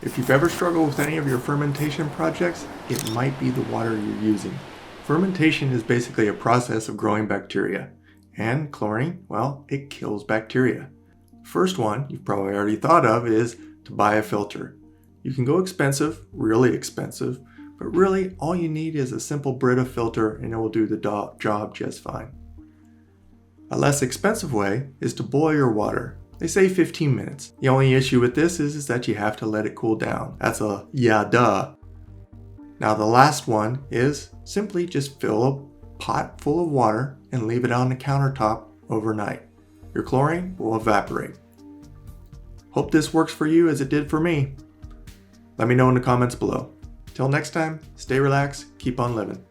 If you've ever struggled with any of your fermentation projects, it might be the water you're using. Fermentation is basically a process of growing bacteria. And chlorine, well, it kills bacteria. First one you've probably already thought of is to buy a filter. You can go expensive, really expensive, but really all you need is a simple Brita filter and it will do the job just fine. A less expensive way is to boil your water. They say 15 minutes. The only issue with this is that you have to let it cool down. That's a yeah duh. Now the last one is simply just fill a pot full of water and leave it on the countertop overnight. Your chlorine will evaporate. Hope this works for you as it did for me. Let me know in the comments below. Till next time, stay relaxed, keep on living.